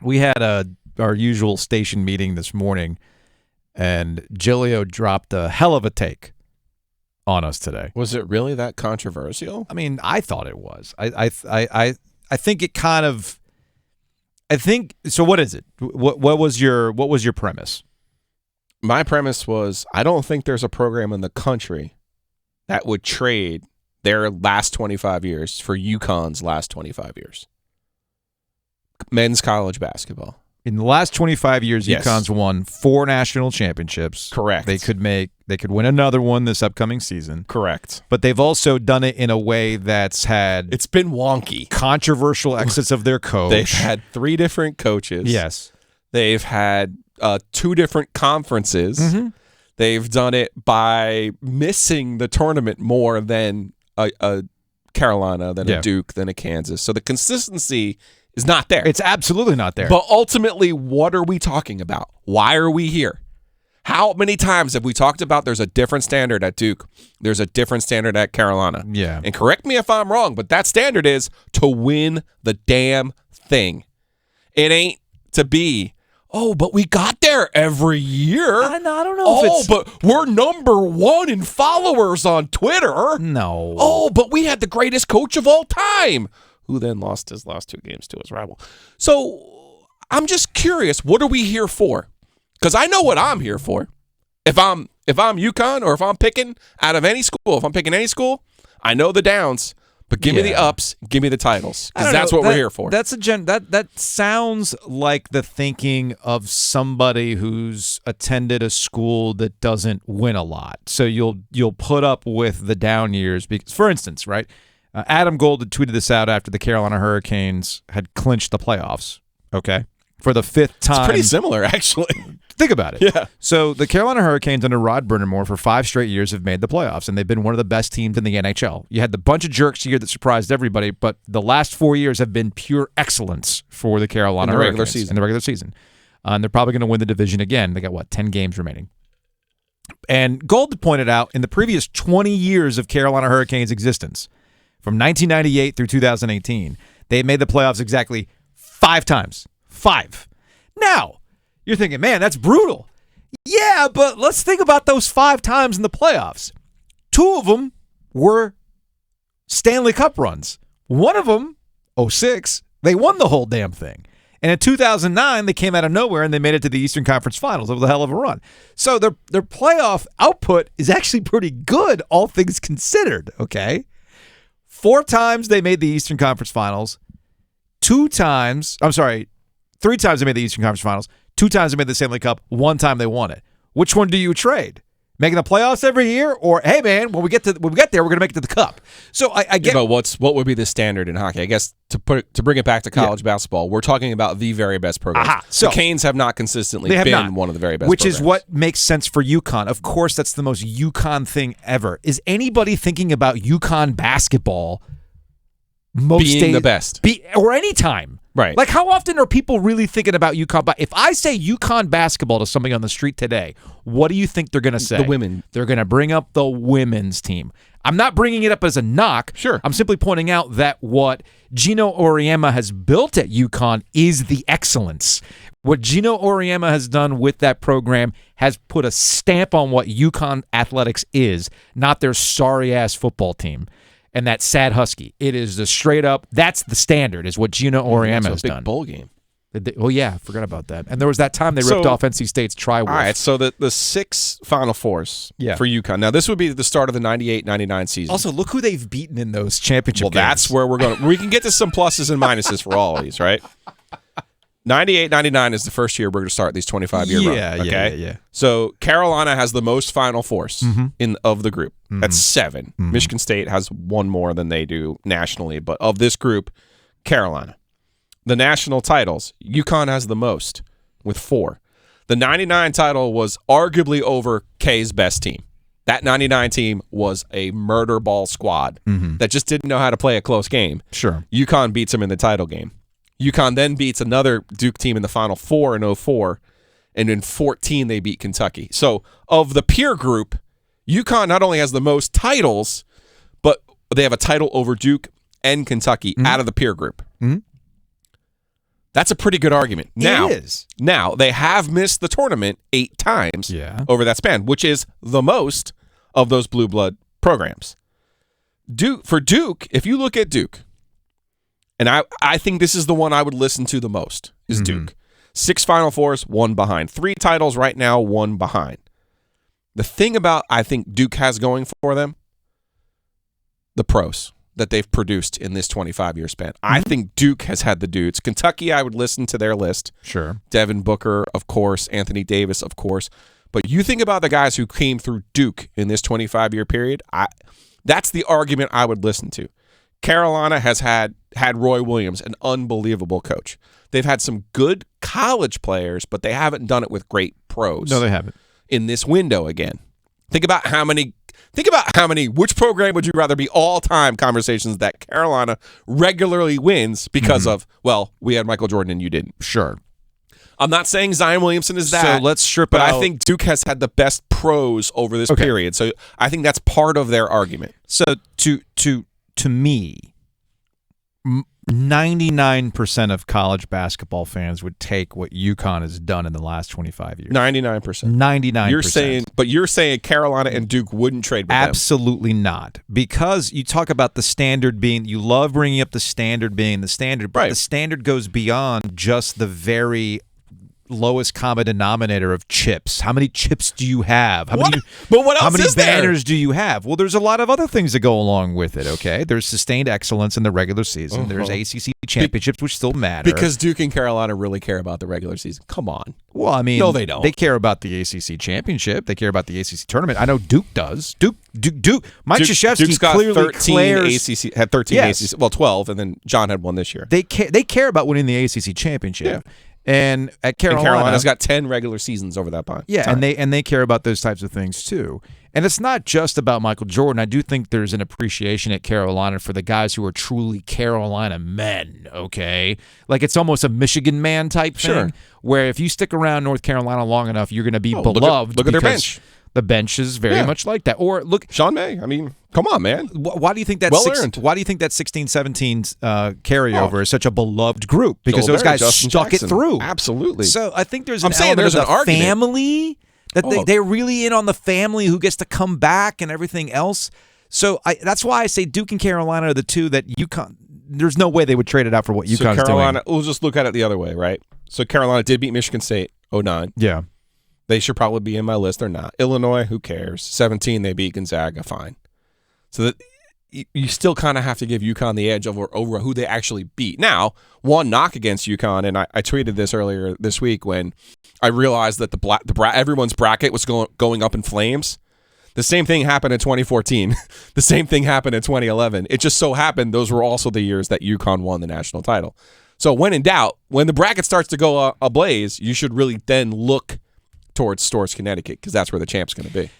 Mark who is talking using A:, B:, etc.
A: we had our usual station meeting this morning, and Giglio dropped a hell of a take on us today.
B: Was it really that controversial?
A: I mean, I thought it was. I think it kind of. I think so. What is it? What was your premise?
B: My premise was I don't think there's a program in the country that would trade their last 25 years for UConn's last 25 years. Men's college basketball.
A: In the last 25 years,
B: Yes.
A: UConn's won 4 national championships.
B: Correct.
A: They could win another one this upcoming season.
B: Correct.
A: But they've also done it in a way that's had
B: It's been wonky.
A: controversial exits of their coach.
B: They've had 3 different coaches.
A: Yes.
B: They've had 2 different conferences.
A: Mm-hmm.
B: They've done it by missing the tournament more than a Carolina, than a Duke, than a Kansas. So the consistency is not there.
A: It's absolutely not there.
B: But ultimately, what are we talking about? Why are we here? How many times have we talked about there's a different standard at Duke? There's a different standard at Carolina.
A: Yeah.
B: And correct me if I'm wrong, but that standard is to win the damn thing. It ain't to be, but we got there every year.
A: I don't know if it's...
B: but we're number 1 in followers on Twitter.
A: No.
B: But we had the greatest coach of all time, who then lost his last 2 games to his rival. So I'm just curious, what are we here for? Because I know what I'm here for. If I'm UConn, or if I'm picking out of any school, if I'm picking any school, I know the downs, but give me the ups, give me the titles, because that's what we're here for.
A: That's that sounds like the thinking of somebody who's attended a school that doesn't win a lot. So you'll put up with the down years because, for instance, right? Adam Gold had tweeted this out after the Carolina Hurricanes had clinched the playoffs, okay, for the 5th time.
B: It's pretty similar, actually.
A: Think about it.
B: Yeah.
A: So the Carolina Hurricanes under Rod Brind'Amour for 5 straight years have made the playoffs, and they've been one of the best teams in the NHL. You had the bunch of jerks here that surprised everybody, but the last 4 years have been pure excellence for the Carolina Hurricanes in the regular season. And they're probably going to win the division again. They got, 10 games remaining. And Gold pointed out in the previous 20 years of Carolina Hurricanes existence, from 1998 through 2018, they made the playoffs exactly 5 times. 5. Now, you're thinking, man, that's brutal. Yeah, but let's think about those 5 times in the playoffs. 2 of them were Stanley Cup runs. One of them, 2006, they won the whole damn thing. And in 2009, they came out of nowhere and they made it to the Eastern Conference Finals. It was a hell of a run. So their playoff output is actually pretty good, all things considered, okay? 4 times they made the Eastern Conference Finals. 3 times they made the Eastern Conference Finals. 2 times they made the Stanley Cup. 1 time they won it. Which one do you trade? Making the playoffs every year, or hey man, when we get there, we're going to make it to the Cup. So I get.
B: But what would be the standard in hockey? I guess to bring it back to college basketball, we're talking about the very best programs.
A: So
B: the Canes have not consistently been one of the very best,
A: which
B: programs.
A: is what makes sense for UConn. Of course, that's the most UConn thing ever. Is anybody thinking about UConn basketball?
B: Being the best,
A: or any time.
B: Right.
A: Like, how often are people really thinking about UConn? But if I say UConn basketball to somebody on the street today, what do you think they're going to say?
B: The women.
A: They're going to bring up the women's team. I'm not bringing it up as a knock.
B: Sure.
A: I'm simply pointing out that what Gino Auriemma has built at UConn is the excellence. What Gino Auriemma has done with that program has put a stamp on what UConn athletics is, not their sorry-ass football team. And that sad Husky. It is the straight up, that's the standard, is what Gino Auriemma has done.
B: Big bowl game.
A: Oh, yeah, I forgot about that. And there was that time they ripped off NC State's Tri-Wolf.
B: All right, so the 6 Final Fours for UConn. Now, this would be the start of the 98-99 season.
A: Also, look who they've beaten in those championship games.
B: That's where we can get to some pluses and minuses for all of these, right? 98-99 is the first year we're going to start these 25-year run. Okay?
A: Yeah.
B: So Carolina has the most Final Fours of the group. That's 7. Michigan State has 1 more than they do nationally, but of this group, Carolina. The national titles, UConn has the most with 4. The 99 title was arguably over K's best team. That 99 team was a murder ball squad that just didn't know how to play a close game.
A: Sure.
B: UConn beats them in the title game. UConn then beats another Duke team in the Final Four in 04, and in 14 they beat Kentucky. So of the peer group, UConn not only has the most titles, but they have a title over Duke and Kentucky out of the peer group. That's a pretty good argument. Now,
A: it is.
B: Now, they have missed the tournament 8 times over that span, which is the most of those blue blood programs. For Duke, if you look at Duke, and I think this is the one I would listen to the most, is Duke. 6 Final Fours, 1 behind. 3 titles right now, 1 behind. The thing about I think Duke has going for them, the pros that they've produced in this 25-year span. I think Duke has had the dudes. Kentucky, I would listen to their list.
A: Sure.
B: Devin Booker, of course. Anthony Davis, of course. But you think about the guys who came through Duke in this 25-year period, that's the argument I would listen to. Carolina has had Roy Williams, an unbelievable coach. They've had some good college players, but they haven't done it with great pros.
A: No, they haven't.
B: In this window again. Think about how many, which program would you rather be all-time conversations that Carolina regularly wins because of, well, we had Michael Jordan and you didn't.
A: Sure.
B: I'm not saying Zion Williamson is that.
A: So let's strip
B: but
A: out.
B: I think Duke has had the best pros over this period. So I think that's part of their argument.
A: So to me, 99% of college basketball fans would take what UConn has done in the last 25 years.
B: 99%.
A: 99%.
B: You're saying Carolina and Duke wouldn't trade with them.
A: Absolutely not. Because you talk about the standard being, you love bringing up the standard being the standard, but the standard goes beyond just the very lowest common denominator of chips. How many chips do you have? How many banners do you have? Well, there's a lot of other things that go along with it, okay? There's sustained excellence in the regular season. There's ACC championships, which still matter.
B: Because Duke and Carolina really care about the regular season. Come on.
A: Well, I mean,
B: no, they don't.
A: They care about the ACC championship. They care about the ACC tournament. I know Duke does. Duke. Mike Krzyzewski clearly
B: had 13 ACC. Well, 12, and then John had one this year.
A: They care about winning the ACC championship. Yeah. And at
B: Carolina's got 10 regular seasons over that time.
A: Yeah, and they care about those types of things too. And it's not just about Michael Jordan. I do think there's an appreciation at Carolina for the guys who are truly Carolina men, okay? Like it's almost a Michigan man type thing, where if you stick around North Carolina long enough, you're going to be beloved.
B: Look at their bench.
A: The bench is very much like that. Or look,
B: Sean May. I mean, come on, man.
A: Why do you think that? Why do you think that 16-17 carryover is such a beloved group? Because those guys stuck it through.
B: Absolutely.
A: So I think there's an element of the family that they're really in on the family who gets to come back and everything else. So that's why I say Duke and Carolina are the two that UConn. There's no way they would trade it out for what UConn's doing.
B: We'll just look at it the other way, right? So Carolina did beat Michigan State 09.
A: Yeah.
B: They should probably be in my list. They're not. Illinois, who cares? 17, they beat Gonzaga, fine. So that you still kind of have to give UConn the edge over who they actually beat. Now, one knock against UConn, and I tweeted this earlier this week when I realized that everyone's bracket was going up in flames. The same thing happened in 2014. The same thing happened in 2011. It just so happened those were also the years that UConn won the national title. So when in doubt, when the bracket starts to go ablaze, you should really then look towards Storrs, Connecticut, because that's where the champ's going to be.